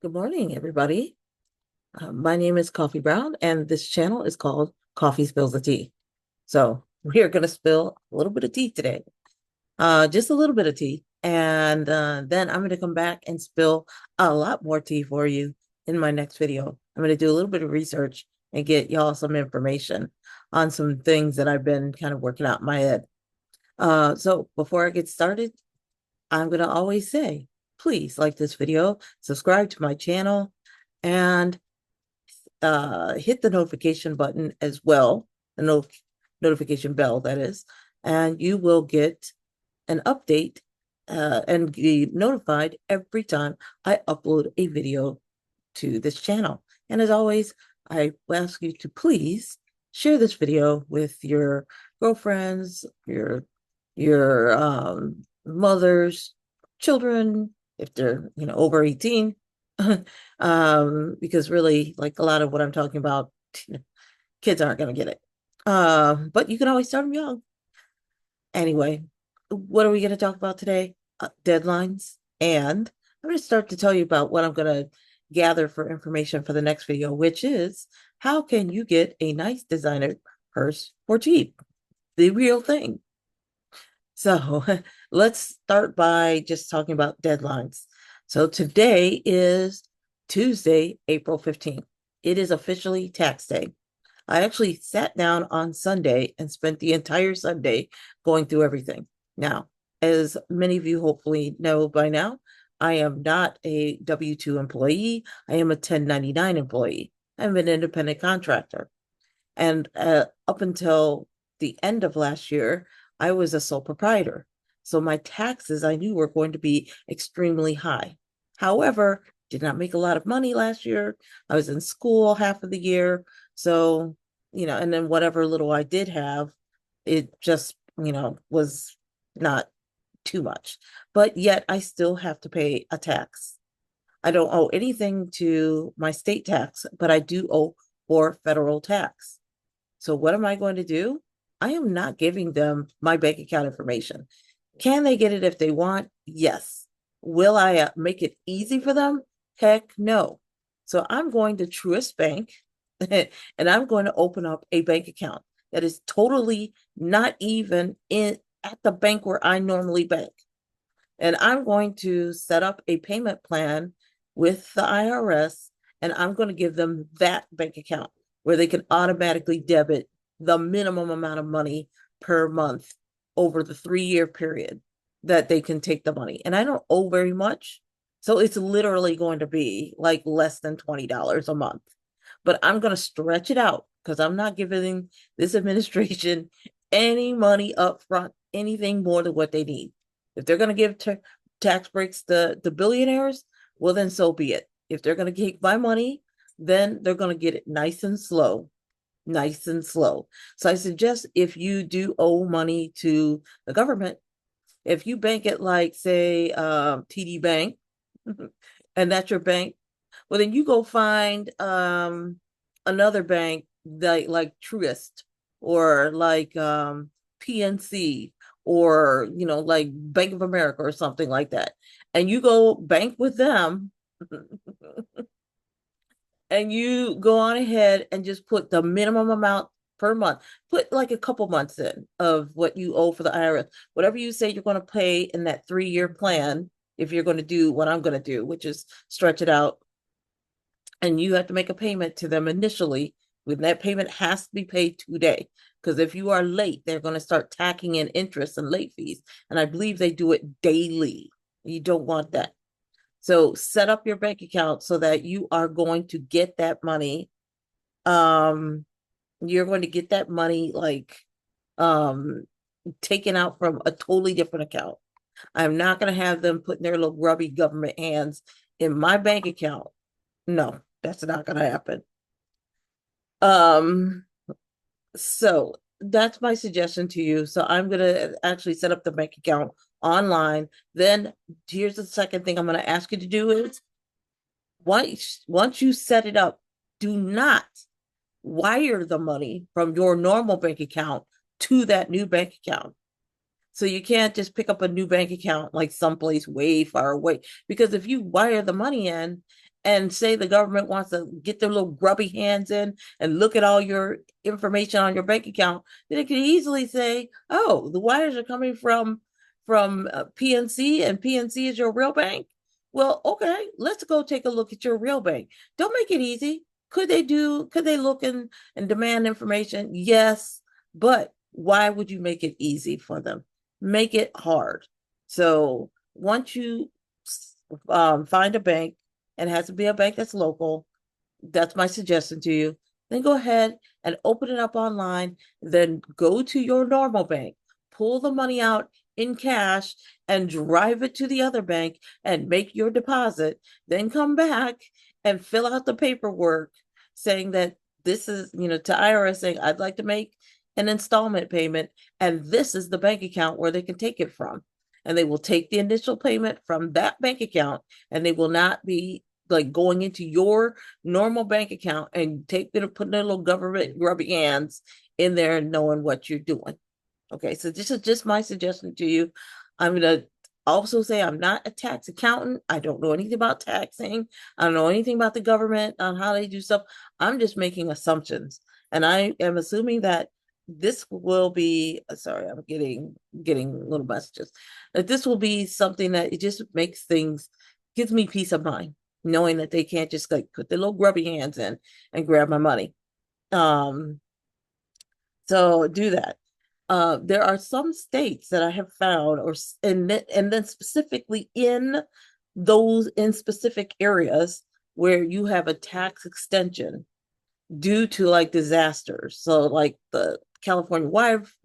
Good morning, everybody. My name is Coffee Brown, and this channel is called Coffee Spills the Tea. So we are going to spill a little bit of tea today, just a little bit of tea, and then I'm going to come back and spill a lot more tea for you in my next video. I'm going to do a little bit of research and get y'all some information on some things that I've been kind of working out in my head. So before I get started, I'm going to always say, please like this video, subscribe to my channel, and hit the notification button as well, the notification bell, that is, and you will get an update and be notified every time I upload a video to this channel. And as always, I ask you to please share this video with your girlfriends, your mothers, children, if they're over 18. Because really, like a lot of what I'm talking about, kids aren't going to get it. But you can always start them young. Anyway, what are we going to talk about today? Deadlines. And I'm going to start to tell you about what I'm going to gather for information for the next video, which is how can you get a nice designer purse for cheap? The real thing. So let's start by just talking about deadlines. So today is Tuesday, April 15th. It is officially tax day. I actually sat down on Sunday and spent the entire Sunday going through everything. Now, as many of you hopefully know by now, I am not a W-2 employee. I am a 1099 employee. I'm an independent contractor. And up until the end of last year, I was a sole proprietor. So my taxes I knew were going to be extremely high. However, did not make a lot of money last year. I was in school half of the year. So, and then whatever little I did have, it just, was not too much. But yet I still have to pay a tax. I don't owe anything to my state tax, but I do owe for federal tax. So what am I going to do? I am not giving them my bank account information. Can they get it if they want? Yes. Will I make it easy for them? Heck no. So I'm going to Truist Bank and I'm going to open up a bank account that is totally not even in at the bank where I normally bank. And I'm going to set up a payment plan with the IRS, and I'm going to give them that bank account where they can automatically debit the minimum amount of money per month over the 3-year period that they can take the money. And I don't owe very much. So it's literally going to be like less than $20 a month. But I'm going to stretch it out because I'm not giving this administration any money up front, anything more than what they need. If they're going to give tax breaks to the billionaires, well, then so be it. If they're going to take my money, then they're going to get it nice and slow, nice and slow. So I suggest if you do owe money to the government, if you bank at like, say, TD Bank, and that's your bank, well, then you go find another bank like Truist or like PNC or like Bank of America or something like that, and you go bank with them. And you go on ahead and just put the minimum amount per month. Put like a couple months in of what you owe for the IRS. Whatever you say you're going to pay in that 3-year plan, if you're going to do what I'm going to do, which is stretch it out, and you have to make a payment to them initially, when that payment has to be paid today. Because if you are late, they're going to start tacking in interest and late fees. And I believe they do it daily. You don't want that. So set up your bank account so that you are going to get that money. You're going to get that money like um taken out from a totally different account. I'm not going to have them putting their little grubby government hands in my bank account. No, that's not going to happen. Um, so that's my suggestion to you. So I'm going to actually set up the bank account online. Then here's the second thing I'm going to ask you to do is once you set it up, do not wire the money from your normal bank account to that new bank account. So you can't just pick up a new bank account like someplace way far away, because if you wire the money in and say the government wants to get their little grubby hands in and look at all your information on your bank account, then it could easily say, "Oh, the wires are coming from PNC, and PNC is your real bank." Well, okay, let's go take a look at your real bank. Don't make it easy. Could they look and demand information? Yes, but why would you make it easy for them? Make it hard. So once you find a bank, and it has to be a bank that's local, that's my suggestion to you, then go ahead and open it up online. Then go to your normal bank, pull the money out in cash, and drive it to the other bank and make your deposit. Then come back and fill out the paperwork saying that this is, to IRS, saying, "I'd like to make an installment payment, and this is the bank account where they can take it from." And they will take the initial payment from that bank account, and they will not be like going into your normal bank account and putting their little government grubby hands in there and knowing what you're doing. Okay, so this is just my suggestion to you. I'm gonna also say I'm not a tax accountant. I don't know anything about taxing. I don't know anything about the government on how they do stuff. I'm just making assumptions. And I am assuming that this will be, sorry, I'm getting little messages, that this will be something that it just makes things, gives me peace of mind, knowing that they can't just like put their little grubby hands in and grab my money. Um, so do that. There are some states that I have found, and then specifically in those in specific areas where you have a tax extension due to like disasters. So like the California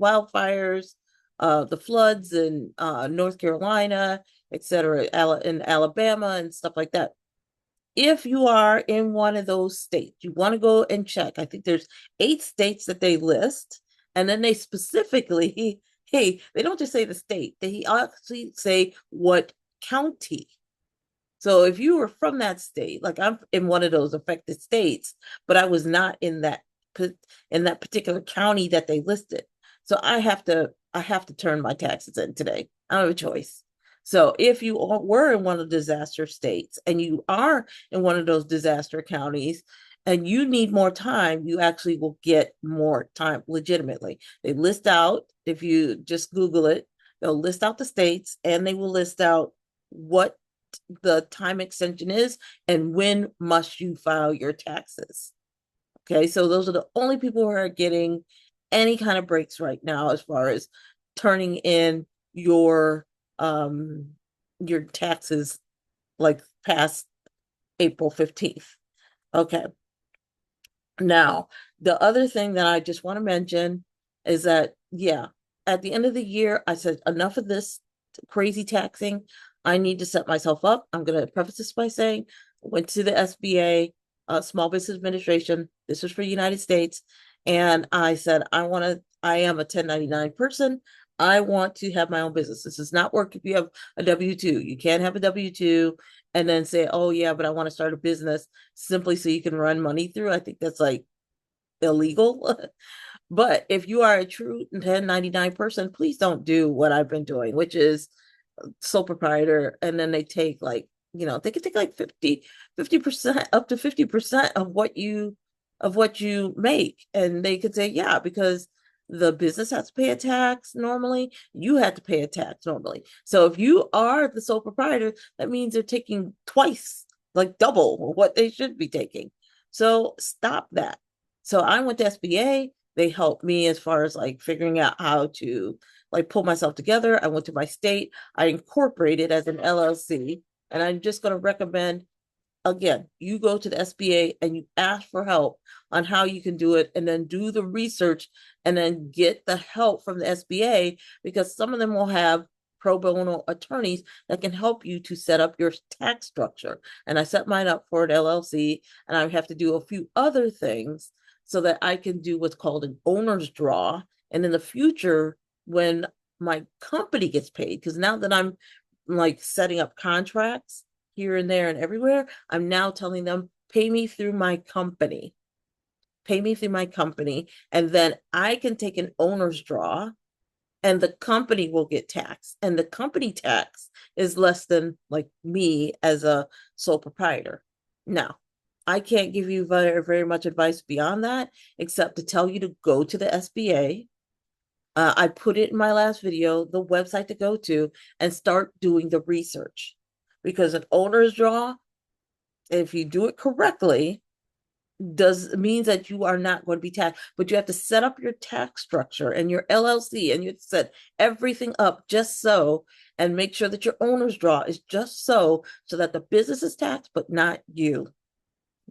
wildfires, the floods in North Carolina, et cetera, in Alabama and stuff like that. If you are in one of those states, you want to go and check. I think there's 8 states that they list, and then they specifically, hey, they don't just say the state, they actually say what county. So if you were from that state, like I'm in one of those affected states, but I was not in that particular county that they listed. So I have to turn my taxes in today. I don't have a choice. So if you were in one of the disaster states and you are in one of those disaster counties and you need more time, you actually will get more time legitimately. They list out, if you just Google it, they'll list out the states and they will list out what the time extension is and when must you file your taxes. Okay, so those are the only people who are getting any kind of breaks right now as far as turning in um your taxes like past April 15th. Okay. Now, the other thing that I just want to mention is that, yeah, at the end of the year, I said, enough of this crazy taxing. I need to set myself up. I'm going to preface this by saying, I went to the SBA, Small Business Administration. This was for the United States. And I said, I am a 1099 person. I want to have my own business. This does not work if you have a W-2. You can't have a W-2 and then say, "Oh yeah, but I want to start a business simply so you can run money through." I think that's like illegal. But if you are a true 1099 person, please don't do what I've been doing, which is sole proprietor. And then they take like, they could take like 50% up to 50% of what you make. And they could say, yeah, because the business has to pay a tax normally, you have to pay a tax normally. So if you are the sole proprietor, that means they're taking twice, like double what they should be taking. So stop that. So I went to SBA. They helped me as far as like figuring out how to like pull myself together. I went to my state. I incorporated as an LLC. And I'm just going to recommend, again, you go to the SBA and you ask for help on how you can do it, and then do the research and then get the help from the SBA, because some of them will have pro bono attorneys that can help you to set up your tax structure. And I set mine up for an LLC, and I have to do a few other things so that I can do what's called an owner's draw. And in the future, when my company gets paid, because now that I'm like setting up contracts here and there and everywhere, I'm now telling them, pay me through my company. Pay me through my company. And then I can take an owner's draw and the company will get taxed. And the company tax is less than like me as a sole proprietor. No, I can't give you very, very much advice beyond that, except to tell you to go to the SBA. I put it in my last video, the website to go to, and start doing the research. Because an owner's draw, if you do it correctly, does means that you are not going to be taxed, but you have to set up your tax structure and your LLC, and you set everything up just so, and make sure that your owner's draw is just so that the business is taxed, but not you.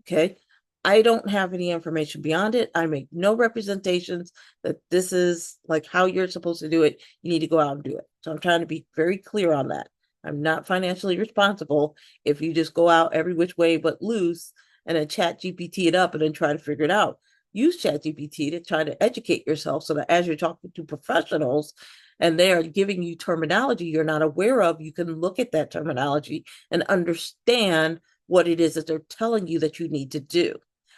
Okay. I don't have any information beyond it. I make no representations that this is like how you're supposed to do it. You need to go out and do it. So I'm trying to be very clear on that. I'm not financially responsible if you just go out every which way but loose and then chat GPT it up and then try to figure it out. Use chat GPT to try to educate yourself so that as you're talking to professionals and they are giving you terminology you're not aware of, you can look at that terminology and understand what it is that they're telling you that you need to do,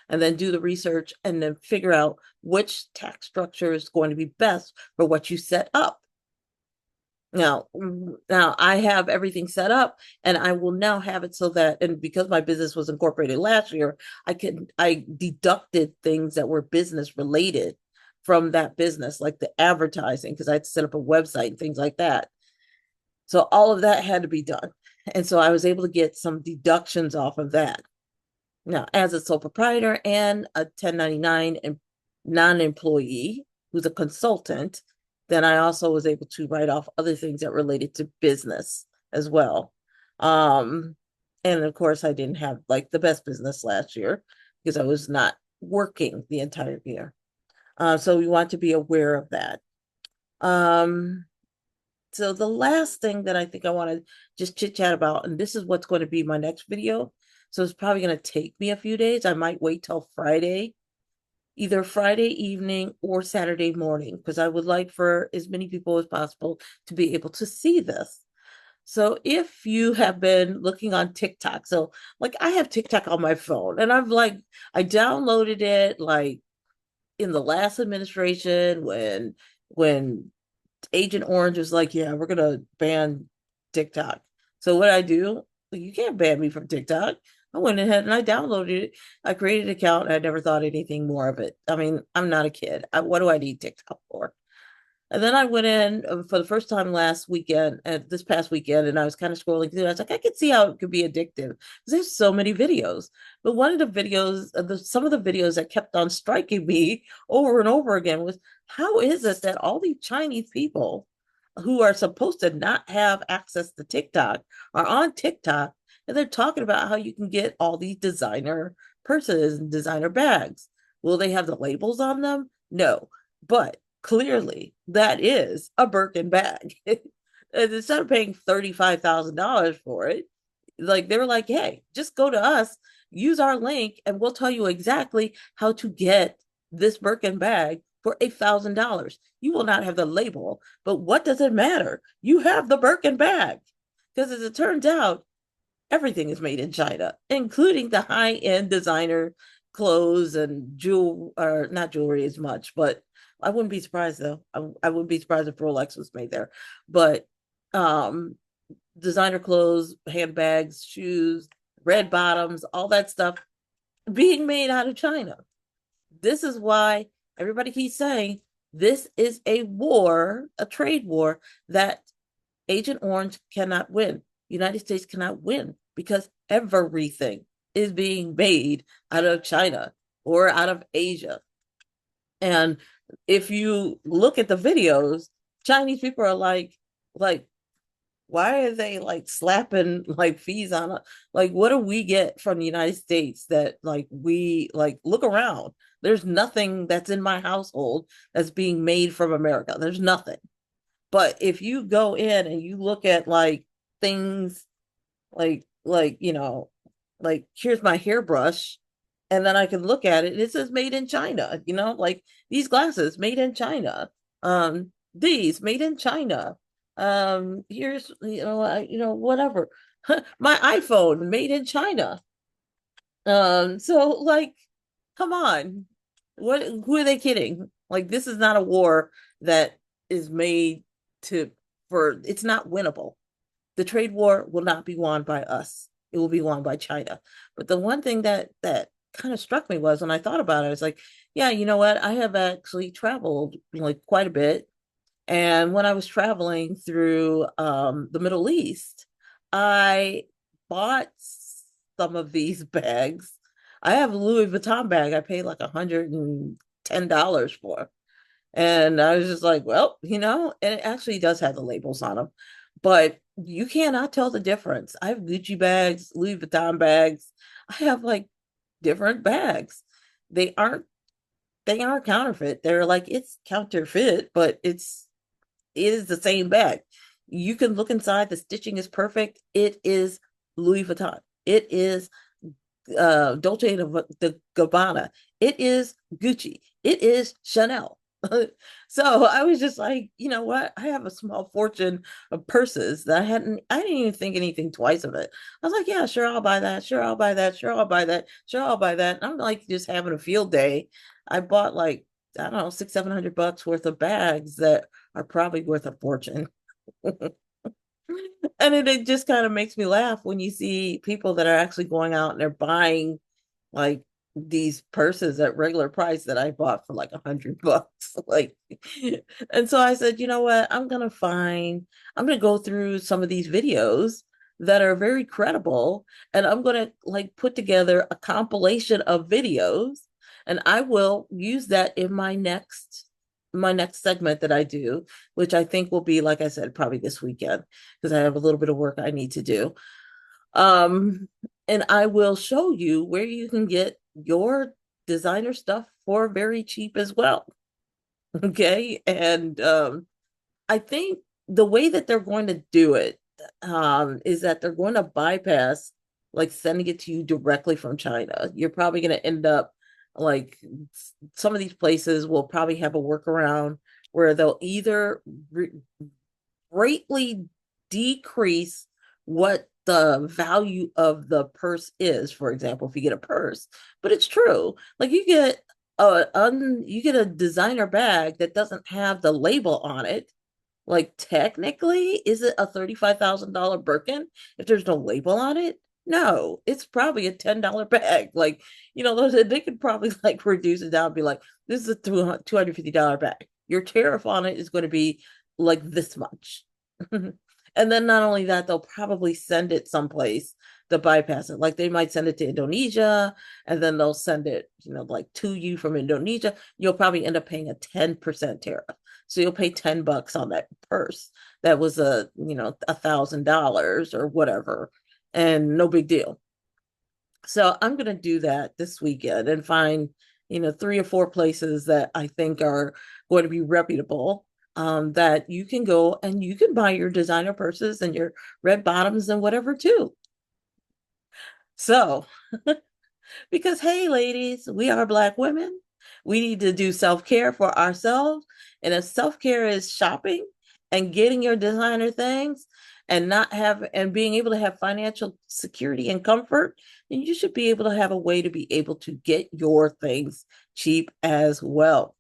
and then do the research and then figure out which tax structure is going to be best for what you set up. Now I have everything set up, and I will now have it so that, and because my business was incorporated last year, I deducted things that were business related from that business, like the advertising, because I had to set up a website and things like that. So all of that had to be done. And so I was able to get some deductions off of that. Now, as a sole proprietor and a 1099 and non-employee who's a consultant, then I also was able to write off other things that related to business as well. Um, and of course, I didn't have like the best business last year because I was not working the entire year. So we want to be aware of that. Um, so the last thing that I think I want to just chit chat about, and this is what's going to be my next video. So it's probably going to take me a few days. I might wait till Friday, either Friday evening or Saturday morning, because I would like for as many people as possible to be able to see this. So if you have been looking on TikTok, so like I have TikTok on my phone and I downloaded it like in the last administration when Agent Orange was like, yeah, we're gonna ban TikTok. So what I do, you can't ban me from TikTok. I went ahead and I downloaded it. I created an account. I never thought anything more of it. I mean, I'm not a kid. What do I need TikTok for? And then I went in for the first time last weekend, this past weekend, and I was kind of scrolling through. I was like, I could see how it could be addictive. There's so many videos. But one of the videos, some of the videos that kept on striking me over and over again was, how is it that all these Chinese people who are supposed to not have access to TikTok are on TikTok, and they're talking about how you can get all these designer purses and designer bags. Will they have the labels on them? No. But clearly that is a Birkin bag. Instead of paying $35,000 for it, like they were like, hey, just go to us, use our link, and we'll tell you exactly how to get this Birkin bag for $1,000. You will not have the label, but what does it matter? You have the Birkin bag. Because as it turns out, everything is made in China, including the high-end designer clothes and jewel, or not jewelry as much, but I wouldn't be surprised though. I wouldn't be surprised if Rolex was made there. But um designer clothes, handbags, shoes, red bottoms, all that stuff being made out of China. This is why everybody keeps saying this is a war, a trade war that Agent Orange cannot win. United States cannot win because everything is being made out of China or out of Asia. And if you look at the videos, Chinese people are like, why are they like slapping like fees on it? Like, what do we get from the United States that like we like look around? There's nothing that's in my household that's being made from America. There's nothing. But if you go in and you look at like things like like here's my hairbrush, and then I can look at it and it says made in China, like these glasses made in China, these made in China, here's whatever, my iPhone made in China. So like, come on, who are they kidding? Like, this is not a war that is made to for it's not winnable. The trade war will not be won by us. it will be won by China. But the one thing that kind of struck me was when I thought about it, it's like, yeah, you know what? I have actually traveled like quite a bit. And when I was traveling through the Middle East, I bought some of these bags. I have a Louis Vuitton bag I paid like $110 for. And I was just like, well, and it actually does have the labels on them, but you cannot tell the difference. I have Gucci bags, Louis Vuitton bags. I have like different bags. They aren't they aren't counterfeit. They're like it's counterfeit, but it is the same bag. You can look inside, the stitching is perfect. It is Louis Vuitton. It is Dolce and Gabbana. It is Gucci. It is Chanel. So I was just like, you know what? I have a small fortune of purses that I didn't even think anything twice of it. I was like, yeah, sure, I'll buy that. Sure, I'll buy that. Sure, I'll buy that. Sure, I'll buy that. And I'm like just having a field day. I bought like, I don't know, 600-700 bucks worth of bags that are probably worth a fortune. And it just kind of makes me laugh when you see people that are actually going out and they're buying like these purses at regular price that I bought for like 100 bucks. Like, and so I said, you know what? I'm gonna go through some of these videos that are very credible, and I'm gonna like put together a compilation of videos, and I will use that in my next segment that I do, which I think will be, like I said, probably this weekend because I have a little bit of work I need to do. Um, and I will show you where you can get your designer stuff for very cheap as well. Okay. And I think the way that they're going to do it is that they're going to bypass like sending it to you directly from China. You're probably going to end up like some of these places will probably have a workaround where they'll either greatly decrease what the value of the purse is. For example, if you get a purse, but it's true, like you get a designer bag that doesn't have the label on it. Like technically, is it a $35,000 Birkin if there's no label on it? No, it's probably a $10 bag. Like, they could probably like reduce it down and be like, this is a $250 bag. Your tariff on it is going to be like this much. And then not only that, they'll probably send it someplace to bypass it. Like they might send it to Indonesia and then they'll send it, like to you from Indonesia. You'll probably end up paying a 10% tariff. So you'll pay 10 bucks on that purse. That was $1,000 or whatever. And no big deal. So I'm going to do that this weekend and find, 3 or 4 places that I think are going to be reputable, that you can go and you can buy your designer purses and your red bottoms and whatever too. So, because hey, ladies, we are Black women. We need to do self-care for ourselves. And if self-care is shopping and getting your designer things and not have and being able to have financial security and comfort, then you should be able to have a way to be able to get your things cheap as well.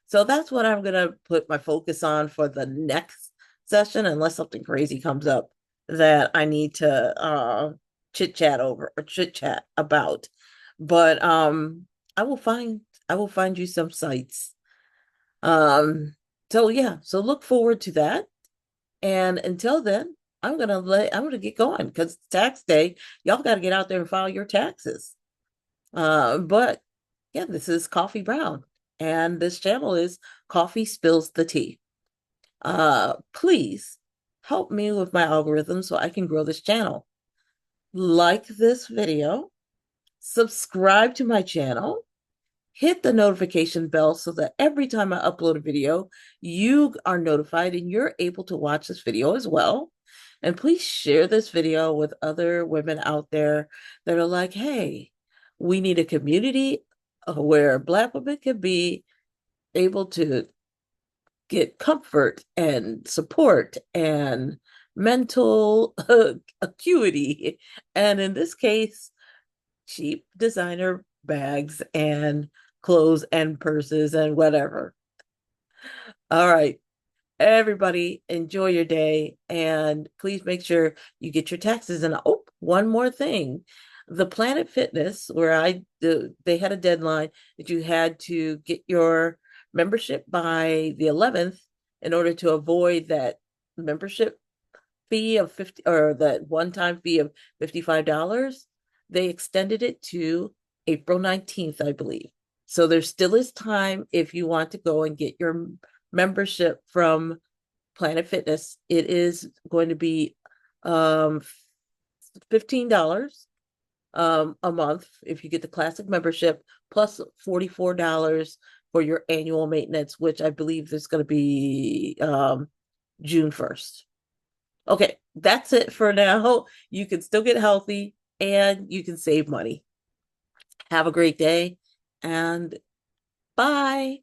So that's what I'm going to put my focus on for the next session, unless something crazy comes up that I need to chit chat over or chit chat about. But I will find I will find you some sites. Um, so yeah, so look forward to that. And until then, I'm gonna get going because tax day, y'all got to get out there and file your taxes. But yeah, this is Coffee Brown, and this channel is Coffee Spills the Tea. Please help me with my algorithm so I can grow this channel. Like this video, subscribe to my channel, hit the notification bell so that every time I upload a video, you are notified and you're able to watch this video as well. And please share this video with other women out there that are like, hey, we need a community where Black women can be able to get comfort and support and mental acuity. And in this case, cheap designer bags and clothes and purses and whatever. All right. Everybody, enjoy your day and please make sure you get your taxes in. Oh, one more thing. The Planet Fitness, where they had a deadline that you had to get your membership by the 11th in order to avoid that membership fee of 50 or that one-time fee of $55. They extended it to April 19th, I believe. So there still is time if you want to go and get your membership from Planet Fitness. It is going to be um $15 a month if you get the classic membership, plus $44 for your annual maintenance, which I believe is going to be June 1st. Okay, that's it for now. You can still get healthy and you can save money. Have a great day and bye.